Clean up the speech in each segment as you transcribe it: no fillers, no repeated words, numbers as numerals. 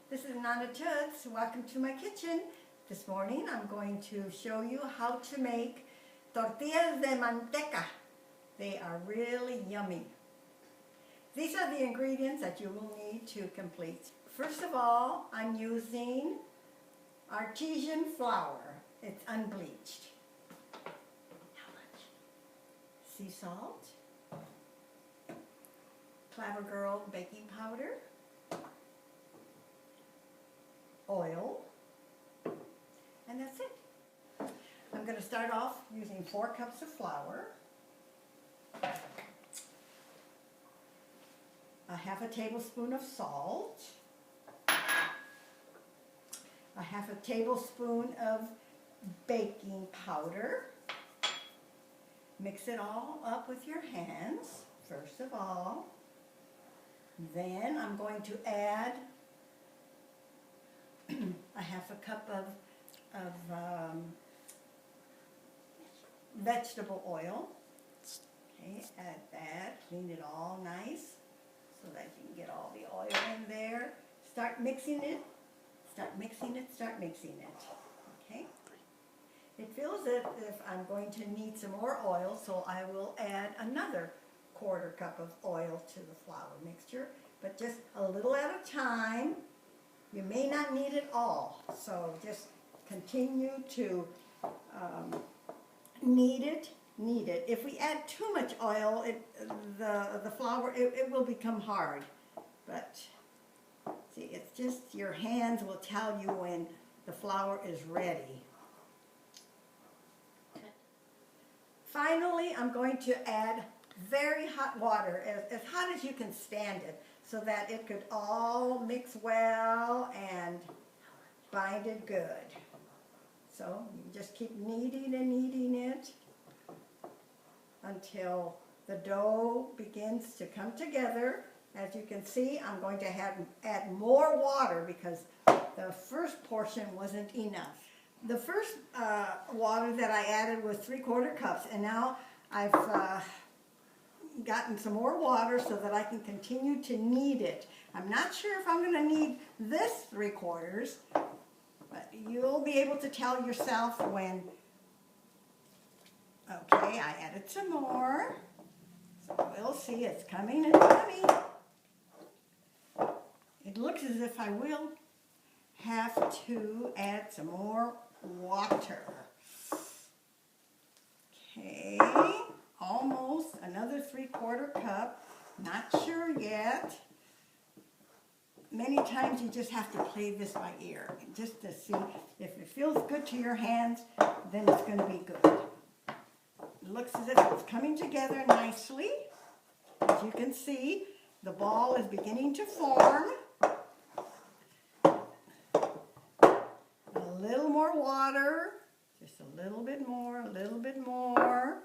This is Nana Toots. Welcome to my kitchen. This morning I'm going to show you how to make tortillas de manteca. They are really yummy. These are the ingredients that you will need to complete. First of all, I'm using artesian flour. It's unbleached. How much? Sea salt, Clever Girl baking powder, oil, and that's it. I'm going to start off using 4 cups of flour, a half a tablespoon of salt, a half a tablespoon of baking powder. Mix it all up with your hands, first of all. Then I'm going to add a half a cup of vegetable oil. Okay, add that, clean it all nice so that you can get all the oil in there. Start mixing it, start mixing it, start mixing it. Okay? It feels as if I'm going to need some more oil, so I will add another 1/4 cup of oil to the flour mixture, but just a little at a time. You may not need it all, so just continue to knead it. If we add too much oil, the flour, it will become hard. But see, it's just your hands will tell you when the flour is ready. Finally, I'm going to add very hot water, as hot as you can stand it, so that it could all mix well and bind it good. So you just keep kneading and kneading it until the dough begins to come together. As you can see, I'm going to add more water because the first portion wasn't enough. The first water that I added was 3/4 cups, and now I've gotten some more water so that I can continue to knead it. I'm not sure if I'm going to need this 3/4, but you'll be able to tell yourself when. Okay, I added some more. So we'll see, it's coming and coming. It looks as if I will have to add some more water. Okay, almost another 3/4 cup. Not sure yet. Many times you just have to play this by ear, just to see if it feels good to your hands, then it's going to be good. It looks as if it's coming together nicely. As you can see, the ball is beginning to form. A little more water, just a little bit more, a little bit more.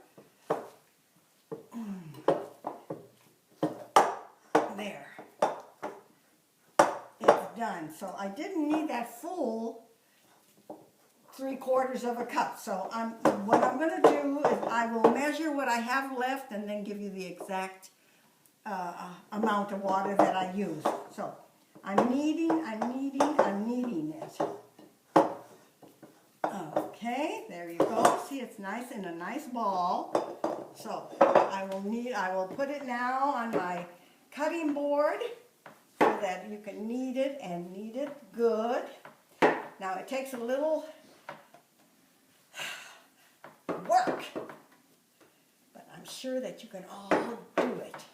There. It's done. So I didn't need that full 3/4 of a cup. So what I'm going to do is I will measure what I have left and then give you the exact amount of water that I use. So I'm kneading it. Okay, there you go. See, it's nice in a nice ball. So I will put it now on my cutting board so that you can knead it and knead it good. Now it takes a little work, but I'm sure that you can all do it.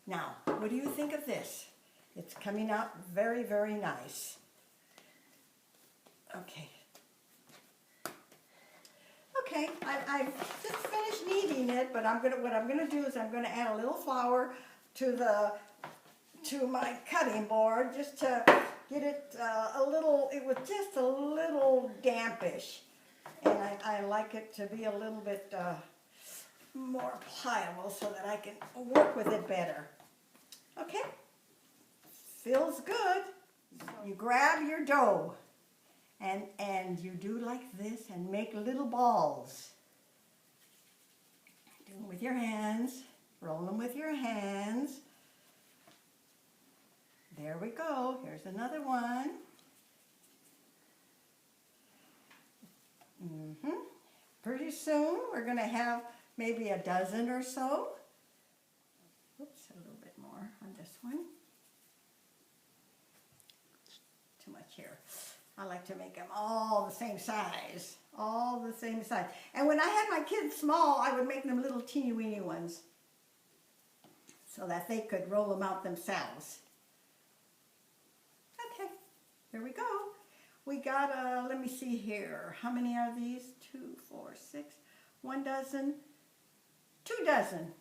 Now, what do you think of this? It's coming out very, very nice. Okay. Okay, I've just finished kneading it, but what I'm gonna do is I'm gonna add a little flour to my cutting board just to get it it was just a little dampish, and I like it to be a little bit more pliable so that I can work with it better. Okay, feels good. You grab your dough and you do like this and make little balls. Do them with your hands, roll them with your hands. There we go. Here's another one. Pretty soon we're going to have maybe a dozen or so. Oops, a little bit more on this one. Too much here. I like to make them all the same size. All the same size. And when I had my kids small, I would make them little teeny weeny ones so that they could roll them out themselves. Okay, there we go. We got, let me see here. How many are these? 2, 4, 6, 1 dozen, 2 dozen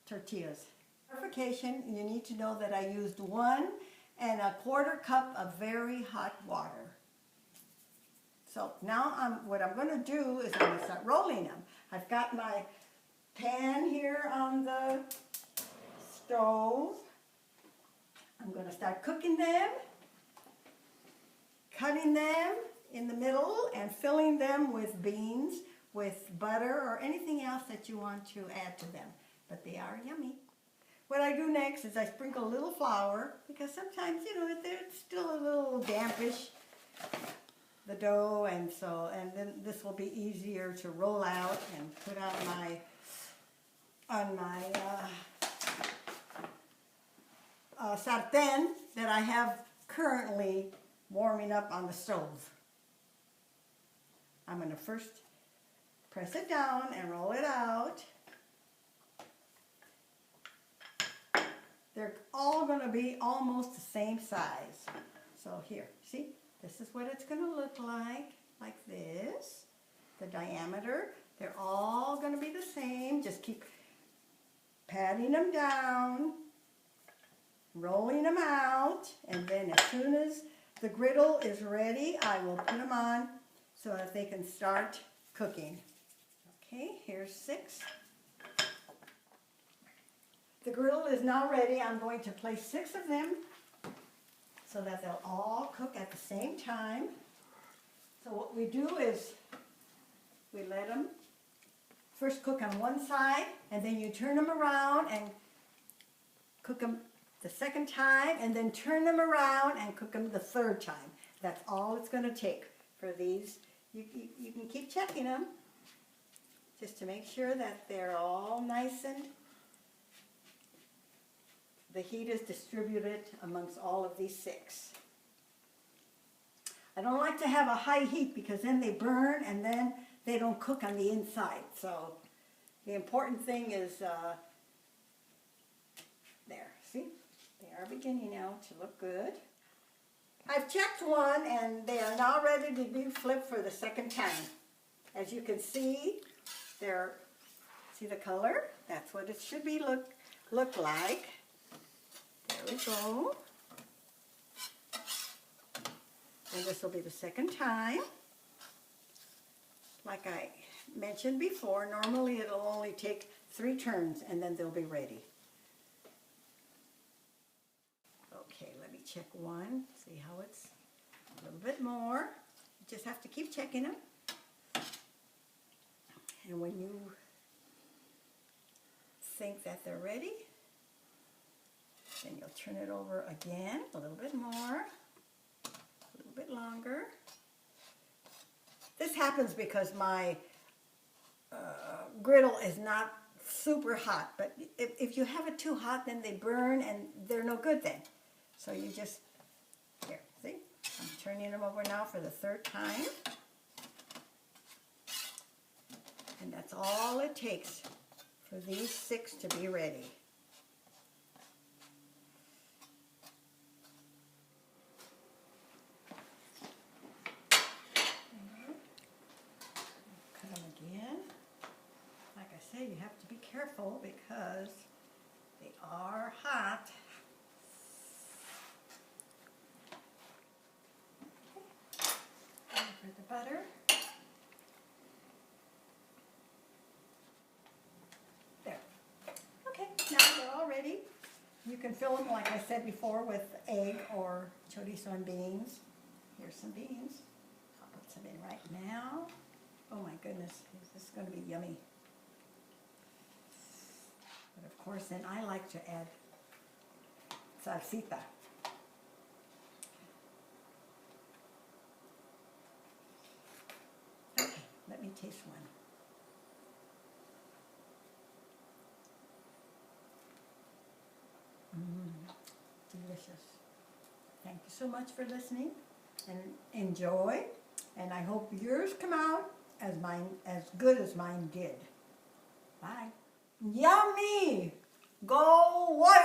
tortillas. Clarification, you need to know that I used 1 1/4 cup of very hot water. So now what I'm going to do is I'm going to start rolling them. I've got my pan here on the stove. I'm going to start cooking them, cutting them in the middle and filling them with beans, with butter, or anything else that you want to add to them. But they are yummy. What I do next is I sprinkle a little flour, because sometimes, you know, it's still a little dampish, the dough, and then this will be easier to roll out and put on my sartén that I have currently warming up on the stove. I'm going to first press it down and roll it out. They're all going to be almost the same size. So here, see, this is what it's going to look like this. The diameter, they're all going to be the same. Just keep patting them down, rolling them out, and then as soon as the griddle is ready, I will put them on so that they can start cooking. Okay, here's 6. The griddle is now ready. I'm going to place 6 of them so that they'll all cook at the same time. So what we do is we let them first cook on one side, and then you turn them around and cook them the second time, and then turn them around and cook them the third time. That's all it's going to take for these. You can keep checking them just to make sure that they're all nice and the heat is distributed amongst all of these 6. I don't like to have a high heat because then they burn and then they don't cook on the inside. So the important thing is, there, see? They are beginning now to look good. I've checked one and they are now ready to be flipped for the second time. As you can see, see the color? That's what it should be look like. There we go. And this will be the second time. Like I mentioned before, normally it'll only take 3 turns and then they'll be ready. Okay, let me check one, see how it's a little bit more. You just have to keep checking them. And when you think that they're ready, then you'll turn it over again, a little bit more, a little bit longer. This happens because my griddle is not super hot, but if you have it too hot, then they burn and they're no good then. So you just, here, see? I'm turning them over now for the 3rd time. And that's all it takes for these 6 to be ready. You have to be careful because they are hot. Okay. For the butter. There. Okay, now they're all ready. You can fill them, like I said before, with egg or chorizo and beans. Here's some beans. I'll put some in right now. Oh my goodness, this is going to be yummy. But of course, then I like to add salsita. Okay, let me taste one. Delicious. Thank you so much for listening and enjoy. And I hope yours come out as good as mine did. Bye. Yummy! Go Warriors!